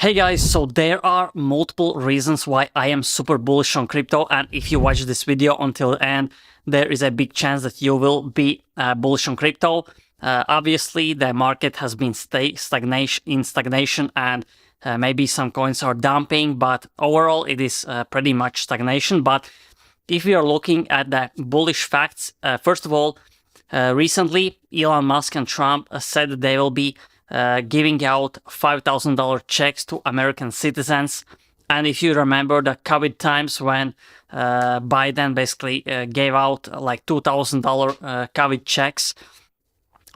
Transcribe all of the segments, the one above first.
Hey guys, so there are multiple reasons why I am super bullish on crypto, and if you watch this video until the end, there is a big chance that you will be bullish on crypto. Obviously, the market has been in stagnation, and maybe some coins are dumping, but overall it is pretty much stagnation. But if we are looking at the bullish facts, first of all, recently Elon Musk and Trump said that they will be giving out $5,000 checks to American citizens. And if you remember the COVID times when Biden basically gave out like $2,000 COVID checks,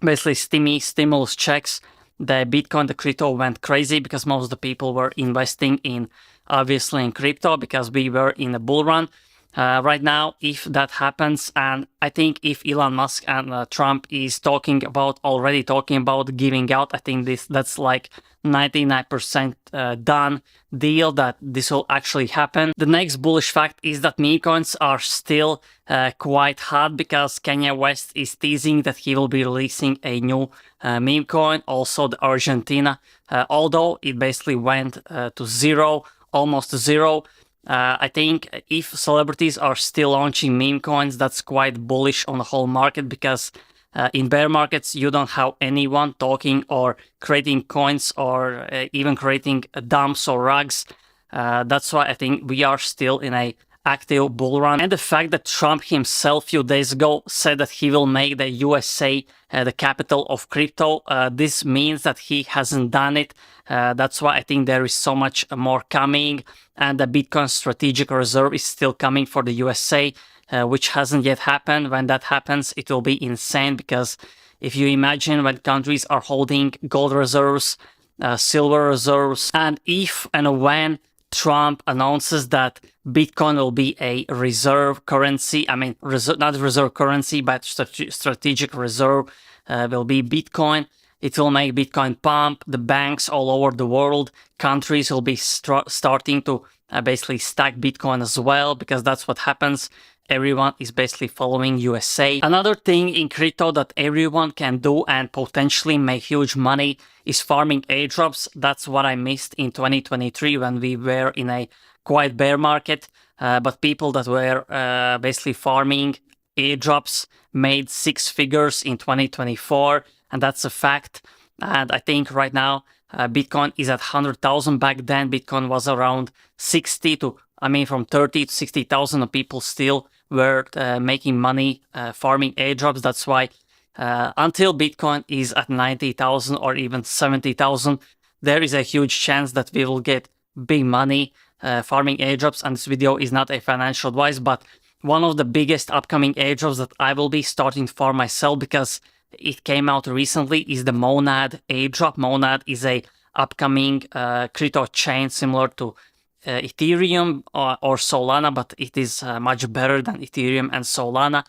basically stimulus checks, the Bitcoin, the crypto went crazy because most of the people were investing in, obviously, in crypto because we were in a bull run. Right now, if that happens, and I think if Elon Musk and Trump is already talking about giving out, I think that's like 99% done deal that this will actually happen. The next bullish fact is that meme coins are still quite hot because Kanye West is teasing that he will be releasing a new meme coin. Also, the Argentina, although it basically went to zero, almost to zero. I think if celebrities are still launching meme coins, that's quite bullish on the whole market because in bear markets, you don't have anyone talking or creating coins or even creating dumps or rugs. That's why I think we are still in a active bull run. And the fact that Trump himself a few days ago said that he will make the USA the capital of crypto, this means that he hasn't done it. That's why I think there is so much more coming, and the Bitcoin strategic reserve is still coming for the USA, which hasn't yet happened. When that happens, it will be insane because if you imagine when countries are holding gold reserves, silver reserves, and if and when Trump announces that Bitcoin will be a reserve currency, I mean, not reserve currency, but strategic reserve will be Bitcoin. It will make Bitcoin pump. The banks all over the world, countries will be starting to basically stack Bitcoin as well, because that's what happens. Everyone is basically following USA. Another thing in crypto that everyone can do and potentially make huge money is farming airdrops. That's what I missed in 2023 when we were in a quite bear market. But people that were basically farming airdrops made 6 figures in 2024. And that's a fact. And I think right now Bitcoin is at 100,000. Back then, Bitcoin was around 60 to, from 30 to 60,000 people still were making money farming airdrops. That's why until Bitcoin is at 90,000 or even 70,000, there is a huge chance that we will get big money farming airdrops. And this video is not a financial advice, but one of the biggest upcoming airdrops that I will be starting to farm myself because it came out recently is the Monad airdrop. Monad is a upcoming crypto chain similar to Ethereum or Solana, but it is much better than Ethereum and Solana.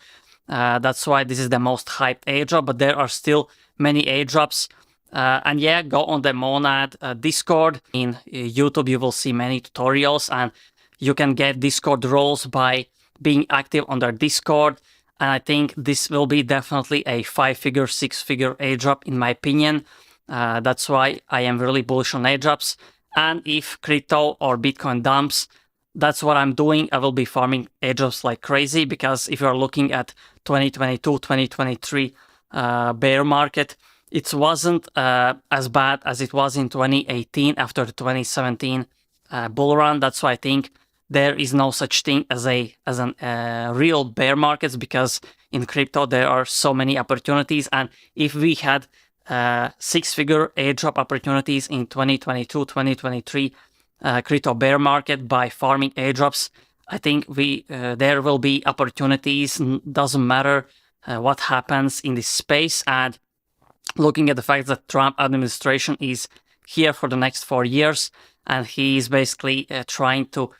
That's why this is the most hyped airdrop, but there are still many airdrops. And yeah, go on the Monad Discord. In YouTube, you will see many tutorials, and you can get Discord roles by being active on their Discord. And I think this will be definitely a 5-figure, 6-figure airdrop in my opinion. That's why I am really bullish on airdrops. And if crypto or Bitcoin dumps, that's what I'm doing. I will be farming airdrops like crazy because if you're looking at 2022, 2023 bear market, it wasn't as bad as it was in 2018 after the 2017 bull run. That's why I think there is no such thing as a real bear markets, because in crypto there are so many opportunities. And if we had 6-figure airdrop opportunities in 2022, 2023 crypto bear market by farming airdrops, I think there will be opportunities. Doesn't matter what happens in this space. And looking at the fact that Trump administration is here for the next 4 years, and he is basically trying to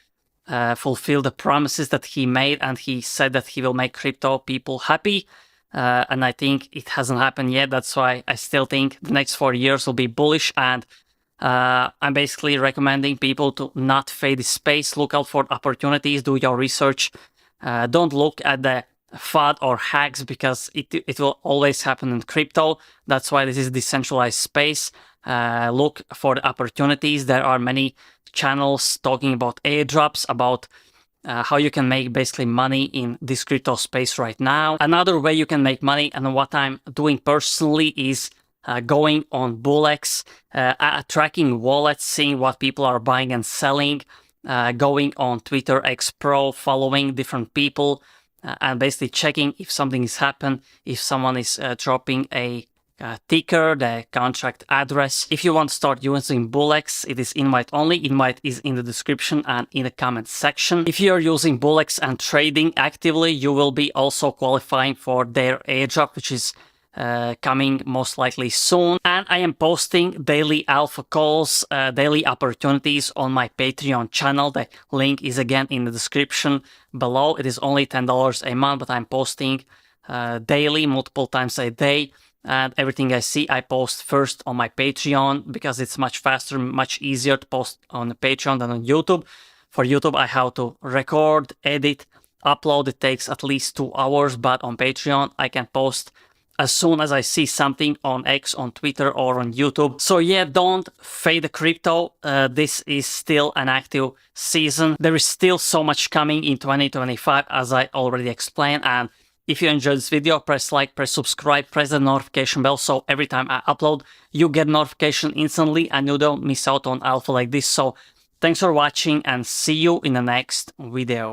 fulfill the promises that he made, and he said that he will make crypto people happy. And I think it hasn't happened yet. That's why I still think the next 4 years will be bullish. And I'm basically recommending people to not fade this space. Look out for opportunities. Do your research. Don't look at the FUD or hacks because it will always happen in crypto. That's why this is decentralized space. look for the opportunities. There are many channels talking about airdrops, about how you can make basically money in this crypto space right now. Another way you can make money, and what I'm doing personally, is going on BullX, tracking wallets, seeing what people are buying and selling, going on Twitter X Pro, following different people, and basically checking if something has happened, if someone is dropping a ticker, the contract address. If you want to start using BullX, it is invite only. Invite is in the description and in the comment section. If you are using BullX and trading actively, you will be also qualifying for their airdrop, which is coming most likely soon. And I am posting daily alpha calls, daily opportunities on my Patreon channel. The link is again in the description below. It is only $10 a month, but I'm posting daily, multiple times a day. And everything I see, I post first on my Patreon because it's much faster, much easier to post on the Patreon than on YouTube. For YouTube, I have to record, edit, upload. It takes at least 2 hours, but on Patreon, I can post as soon as I see something on X, on Twitter, or on YouTube. So yeah, don't fade the crypto. This is still an active season. There is still so much coming in 2025, as I already explained. And if you enjoyed this video, press like, press subscribe, press the notification bell, so every time I upload, you get notification instantly and you don't miss out on alpha like this. So thanks for watching and see you in the next video.